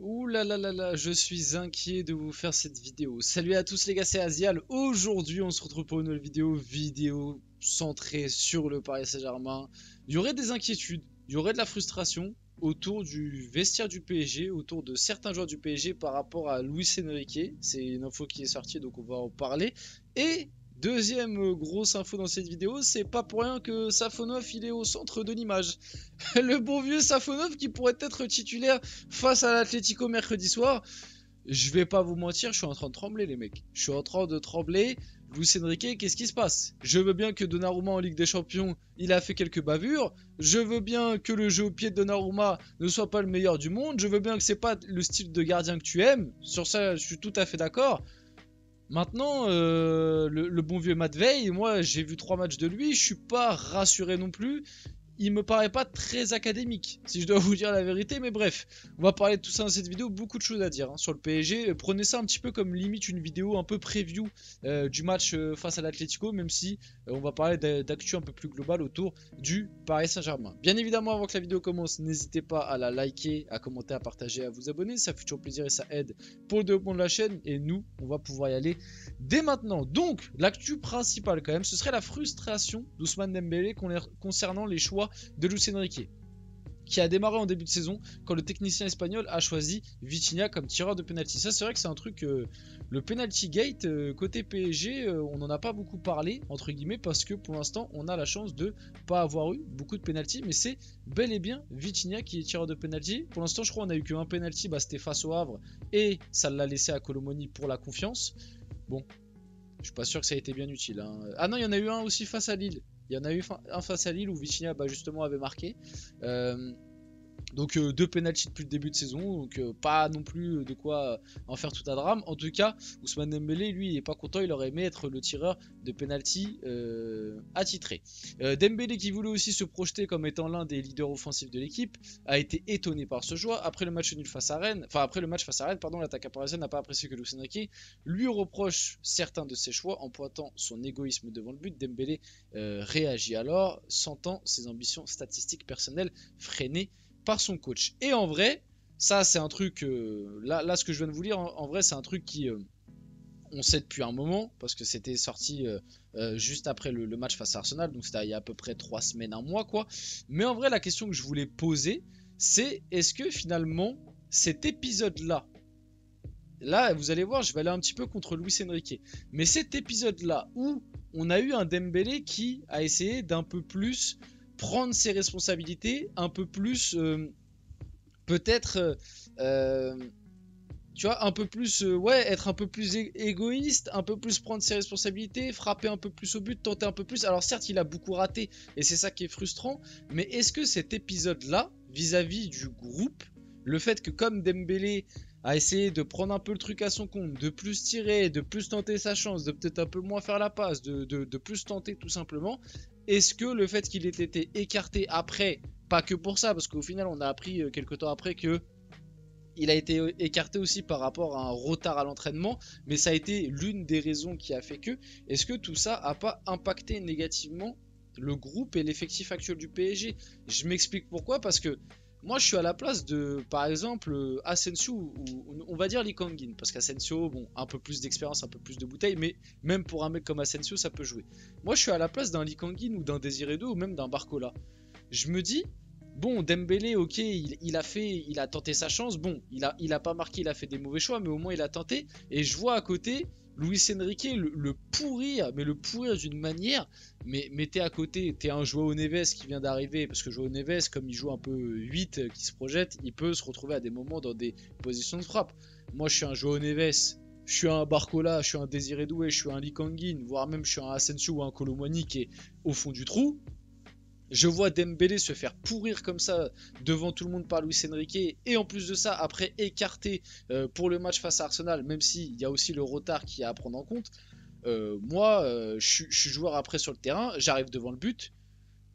Ouh là là là là, je suis inquiet de vous faire cette vidéo. Salut à tous les gars, c'est Azial. Aujourd'hui, on se retrouve pour une nouvelle vidéo centrée sur le Paris Saint-Germain. Il y aurait des inquiétudes, il y aurait de la frustration autour du vestiaire du PSG, autour de certains joueurs du PSG par rapport à Luis Enrique. C'est une info qui est sortie, donc on va en parler. Et deuxième grosse info dans cette vidéo, c'est pas pour rien que Safonov il est au centre de l'image. Le bon vieux Safonov qui pourrait être titulaire face à l'Atlético mercredi soir. Je vais pas vous mentir, je suis en train de trembler les mecs. Je suis en train de trembler. Luis Enrique, qu'est-ce qui se passe? Je veux bien que Donnarumma en Ligue des Champions, il a fait quelques bavures. Je veux bien que le jeu au pied de Donnarumma ne soit pas le meilleur du monde. Je veux bien que c'est pas le style de gardien que tu aimes. Sur ça, je suis tout à fait d'accord. Maintenant, le bon vieux Matvei, moi j'ai vu 3 matchs de lui, je suis pas rassuré non plus. Il me paraît pas très académique, si je dois vous dire la vérité, mais bref, on va parler de tout ça dans cette vidéo, beaucoup de choses à dire sur le PSG. Prenez ça un petit peu comme limite une vidéo un peu preview du match face à l'Atlético, même si on va parler d'actu un peu plus global autour du Paris Saint-Germain. Bien évidemment, avant que la vidéo commence, n'hésitez pas à la liker, à commenter, à partager, à vous abonner, ça fait toujours plaisir et ça aide pour le développement de la chaîne, et nous, on va pouvoir y aller dès maintenant. Donc, l'actu principale quand même, ce serait la frustration d'Ousmane Dembélé concernant les choix de Luis Enrique, qui a démarré en début de saison quand le technicien espagnol a choisi Vitinha comme tireur de penalty. Ça, c'est vrai que c'est un truc, le penalty gate côté PSG, on n'en a pas beaucoup parlé entre guillemets parce que pour l'instant, on a la chance de pas avoir eu beaucoup de penalty, mais c'est bel et bien Vitinha qui est tireur de penalty. Pour l'instant, je crois on a eu qu'un penalty, c'était face au Havre et ça l'a laissé à Colomoni pour la confiance. Bon, je suis pas sûr que ça a été bien utile, hein. Ah non, il y en a eu un aussi face à Lille. Il y en a eu un face à Lille où Vitinha justement avait marqué. Euh, donc 2 penalties depuis le début de saison, donc pas non plus de quoi en faire tout un drame. En tout cas, Ousmane Dembélé, lui, il est pas content, il aurait aimé être le tireur de penalty attitré. Dembélé, qui voulait aussi se projeter comme étant l'un des leaders offensifs de l'équipe, a été étonné par ce choix. Après le match nul face à Rennes, enfin après le match face à Rennes, pardon, l'attaquant parisien n'a pas apprécié que Luis Enrique lui reproche certains de ses choix en pointant son égoïsme devant le but. Dembélé réagit alors, sentant ses ambitions statistiques personnelles freinées par son coach. Et en vrai, ça c'est un truc, là ce que je viens de vous lire, en vrai c'est un truc qui, on sait depuis un moment, parce que c'était sorti juste après le match face à Arsenal, donc c'était il y a à peu près 3 semaines, un mois quoi. Mais en vrai la question que je voulais poser, c'est est-ce que finalement cet épisode-là, là vous allez voir, je vais aller un petit peu contre Luis Enrique, mais cet épisode-là où on a eu un Dembélé qui a essayé d'un peu plus prendre ses responsabilités, un peu plus peut-être tu vois un peu plus ouais, être un peu plus égoïste, un peu plus prendre ses responsabilités, frapper un peu plus au but, tenter un peu plus. Alors certes il a beaucoup raté et c'est ça qui est frustrant, mais est-ce que cet épisode là vis-à-vis du groupe, le fait que comme Dembélé a essayé de prendre un peu le truc à son compte, de plus tirer, de plus tenter sa chance, de peut-être un peu moins faire la passe, de plus tenter tout simplement, est-ce que le fait qu'il ait été écarté après, pas que pour ça, parce qu'au final on a appris quelques temps après que il a été écarté aussi par rapport à un retard à l'entraînement, mais ça a été l'une des raisons qui a fait que. Est-ce que tout ça a pas impacté négativement le groupe et l'effectif actuel du PSG? Je m'explique pourquoi, parce que moi je suis à la place de, par exemple, Asensio ou on va dire Lee Kangin, parce qu'Asensio, bon, un peu plus d'expérience, un peu plus de bouteilles, mais même pour un mec comme Asensio, ça peut jouer. Moi je suis à la place d'un Lee Kangin ou d'un Désiré 2 ou même d'un Barcola. Je me dis, bon, Dembélé, ok, il a tenté sa chance. Bon, il a pas marqué, il a fait des mauvais choix, mais au moins il a tenté. Et je vois à côté Luis Enrique le pourrir, mais le pourrir d'une manière. Mais t'es à côté, t'es un Joao Neves qui vient d'arriver, parce que Joao Neves, comme il joue un peu 8, qui se projette, il peut se retrouver à des moments dans des positions de frappe. Moi, je suis un Joao Neves. Je suis un Barcola, je suis un Désiré Doué, je suis un Lee Kangin, voire même je suis un Asensio ou un Colomwani qui est au fond du trou. Je vois Dembélé se faire pourrir comme ça devant tout le monde par Luis Enrique et en plus de ça après écarté pour le match face à Arsenal, même s'il y a aussi le retard qui est à prendre en compte. Moi je suis joueur après sur le terrain, j'arrive devant le but,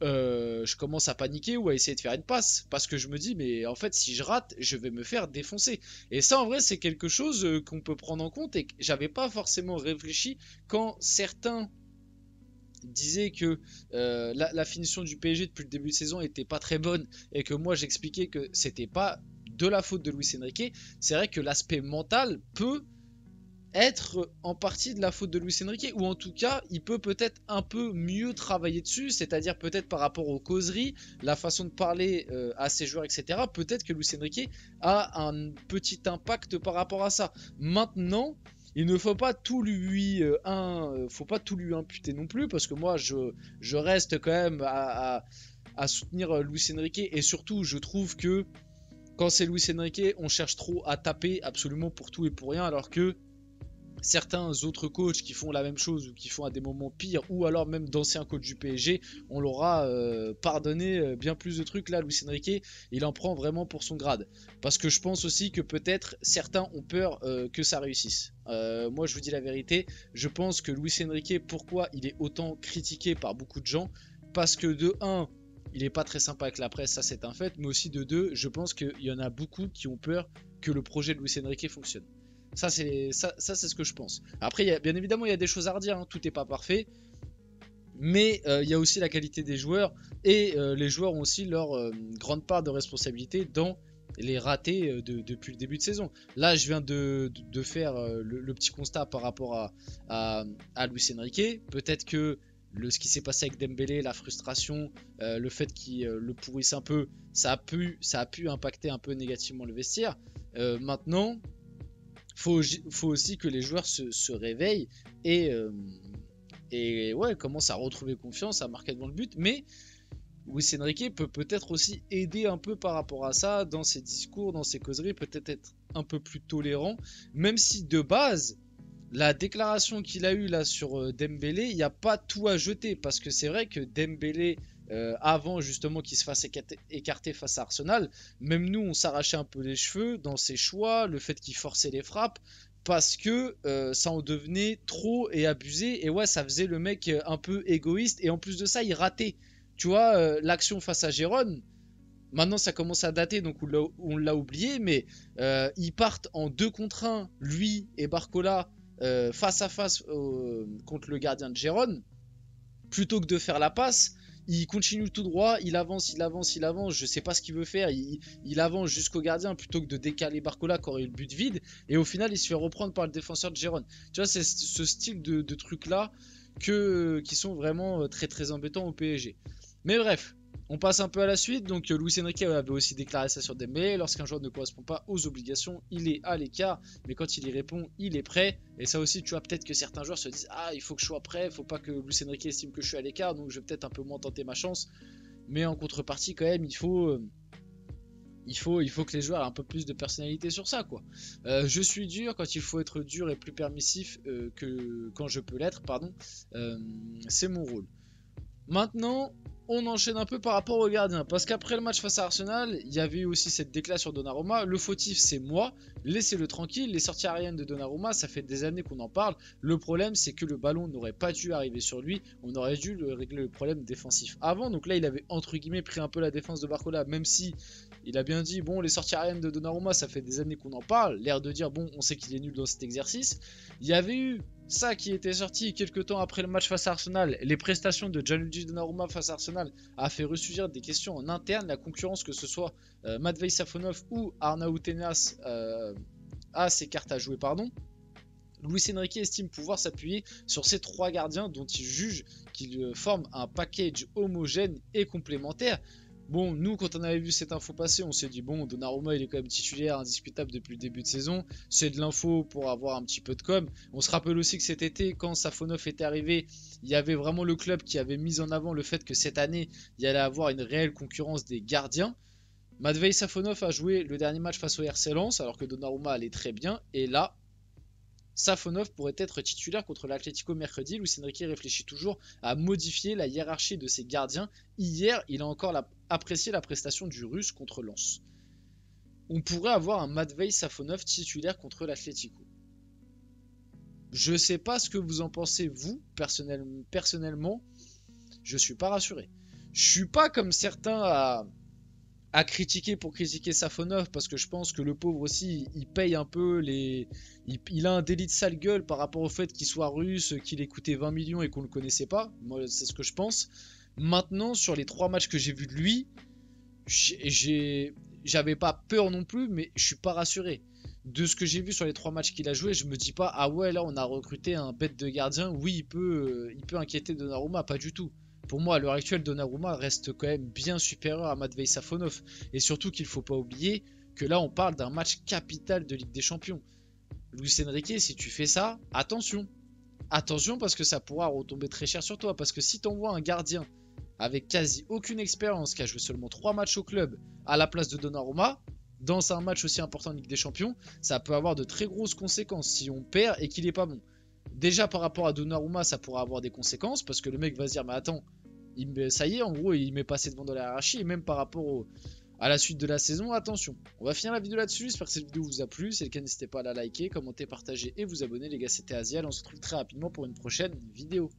je commence à paniquer ou à essayer de faire une passe parce que je me dis mais en fait si je rate je vais me faire défoncer. Et ça en vrai c'est quelque chose qu'on peut prendre en compte et que j'avais pas forcément réfléchi quand certains disait que la finition du PSG depuis le début de saison était pas très bonne et que moi j'expliquais que c'était pas de la faute de Luis Enrique, c'est vrai que l'aspect mental peut être en partie de la faute de Luis Enrique, ou en tout cas il peut peut-être un peu mieux travailler dessus, c'est-à-dire peut-être par rapport aux causeries, la façon de parler à ses joueurs, etc. Peut-être que Luis Enrique a un petit impact par rapport à ça. Maintenant, il ne faut pas tout lui faut pas tout lui imputer non plus, parce que moi je reste quand même à soutenir Luis Enrique, et surtout je trouve que quand c'est Luis Enrique, on cherche trop à taper absolument pour tout et pour rien, alors que certains autres coachs qui font la même chose ou qui font à des moments pires, ou alors même d'anciens coachs du PSG, on leur a pardonné bien plus de trucs. Là, Luis Enrique, il en prend vraiment pour son grade, parce que je pense aussi que peut-être certains ont peur que ça réussisse. Moi je vous dis la vérité, je pense que Luis Enrique, pourquoi il est autant critiqué par beaucoup de gens, parce que de 1, il n'est pas très sympa avec la presse, ça c'est un fait, mais aussi de 2, je pense qu'il y en a beaucoup qui ont peur que le projet de Luis Enrique fonctionne. Ça c'est ce que je pense. Après, bien évidemment, il y a des choses à redire, hein, tout n'est pas parfait. Mais il y a aussi la qualité des joueurs. Et les joueurs ont aussi leur grande part de responsabilité dans les ratés depuis le début de saison. Là, je viens de faire le petit constat par rapport à Luis Enrique. Peut-être que ce qui s'est passé avec Dembélé, la frustration, le fait qu'il le pourrisse un peu, ça a pu impacter un peu négativement le vestiaire. Maintenant, faut aussi que les joueurs se réveillent et ouais, commencent à retrouver confiance, à marquer devant le but. Mais Luis Enrique peut peut-être aussi aider un peu par rapport à ça, dans ses discours, dans ses causeries, peut-être être un peu plus tolérant, même si de base, la déclaration qu'il a eue là sur Dembélé, il n'y a pas tout à jeter, parce que c'est vrai que Dembélé, avant justement qu'il se fasse écarter face à Arsenal, même nous on s'arrachait un peu les cheveux dans ses choix, le fait qu'il forçait les frappes, parce que ça en devenait trop et abusé, et ouais, ça faisait le mec un peu égoïste, et en plus de ça il ratait. Tu vois, l'action face à Gérone, maintenant ça commence à dater, donc on l'a oublié, mais ils partent en 2 contre 1, lui et Barcola, face à face contre le gardien de Gérone. Plutôt que de faire la passe, il continue tout droit, il avance, je sais pas ce qu'il veut faire, il avance jusqu'au gardien plutôt que de décaler Barcola quand il y a le but vide, et au final il se fait reprendre par le défenseur de Gérone. Tu vois, c'est ce style de trucs là qui sont vraiment très très embêtants au PSG. Mais bref, on passe un peu à la suite. Donc Luis Enrique avait aussi déclaré ça sur Dembélé. Lorsqu'un joueur ne correspond pas aux obligations, il est à l'écart, mais quand il y répond, il est prêt. Et ça aussi, tu vois, peut-être que certains joueurs se disent: ah, il faut que je sois prêt, il faut pas que Luis Enrique estime que je suis à l'écart, donc je vais peut-être un peu moins tenter ma chance. Mais en contrepartie, quand même, il faut que les joueurs aient un peu plus de personnalité sur ça, quoi. Je suis dur quand il faut être dur et plus permissif que quand je peux l'être, pardon. C'est mon rôle. Maintenant, on enchaîne un peu par rapport au gardien, parce qu'après le match face à Arsenal, il y avait eu aussi cette déclaration sur Donnarumma. Le fautif, c'est moi, laissez-le tranquille. Les sorties aériennes de Donnarumma, ça fait des années qu'on en parle. Le problème, c'est que le ballon n'aurait pas dû arriver sur lui, on aurait dû régler le problème défensif avant. Donc là, il avait entre guillemets pris un peu la défense de Barcola, même si il a bien dit: bon, les sorties aériennes de Donnarumma, ça fait des années qu'on en parle, l'air de dire: bon, on sait qu'il est nul dans cet exercice. Il y avait eu ça qui était sorti quelques temps après le match face à Arsenal. Les prestations de Gianluigi Donnarumma face à Arsenal a fait ressurgir des questions en interne. La concurrence, que ce soit Matvei Safonov ou Arnaut Tenas, a ses cartes à jouer, pardon. Luis Enrique estime pouvoir s'appuyer sur ces 3 gardiens dont il juge qu'ils forment un package homogène et complémentaire. Bon, nous, quand on avait vu cette info passer, on s'est dit: bon, Donnarumma, il est quand même titulaire indiscutable depuis le début de saison. C'est de l'info pour avoir un petit peu de com. On se rappelle aussi que cet été, quand Safonov était arrivé, il y avait vraiment le club qui avait mis en avant le fait que cette année, il y allait avoir une réelle concurrence des gardiens. Matvei Safonov a joué le dernier match face au RC Lens, alors que Donnarumma allait très bien. Et là, Safonov pourrait être titulaire contre l'Atlético mercredi. Luis Enrique réfléchit toujours à modifier la hiérarchie de ses gardiens. Hier, il a encore apprécié la prestation du Russe contre Lens. On pourrait avoir un Matvei Safonov titulaire contre l'Atlético. Je sais pas ce que vous en pensez, vous, personnellement, je suis pas rassuré. Je suis pas comme certains à critiquer pour critiquer Safonov, parce que je pense que le pauvre aussi, il paye un peu il a un délit de sale gueule par rapport au fait qu'il soit russe, qu'il ait coûté 20 millions et qu'on le connaissait pas. Moi, c'est ce que je pense. Maintenant, sur les 3 matchs que j'ai vus de lui, j'avais pas peur non plus, mais je suis pas rassuré. De ce que j'ai vu sur les 3 matchs qu'il a joué, je me dis pas, ah ouais, là on a recruté un bête de gardien, oui, il peut inquiéter Donnarumma, pas du tout. Pour moi, à l'heure actuelle, Donnarumma reste quand même bien supérieur à Matvei Safonov. Et surtout qu'il faut pas oublier que là, on parle d'un match capital de Ligue des Champions. Luis Enrique, si tu fais ça, attention. Attention parce que ça pourra retomber très cher sur toi. Parce que si t'envoies un gardien avec quasi aucune expérience, qui a joué seulement 3 matchs au club, à la place de Donnarumma, dans un match aussi important en Ligue des Champions, ça peut avoir de très grosses conséquences si on perd et qu'il est pas bon. Déjà par rapport à Donnarumma, ça pourra avoir des conséquences parce que le mec va se dire, mais attends, ça y est, en gros, il m'est passé devant dans la hiérarchie. Et même par rapport à la suite de la saison, attention. On va finir la vidéo là-dessus. J'espère que cette vidéo vous a plu. Si c'est le cas, n'hésitez pas à la liker, commenter, partager et vous abonner. Les gars, c'était Azial. On se retrouve très rapidement pour une prochaine vidéo.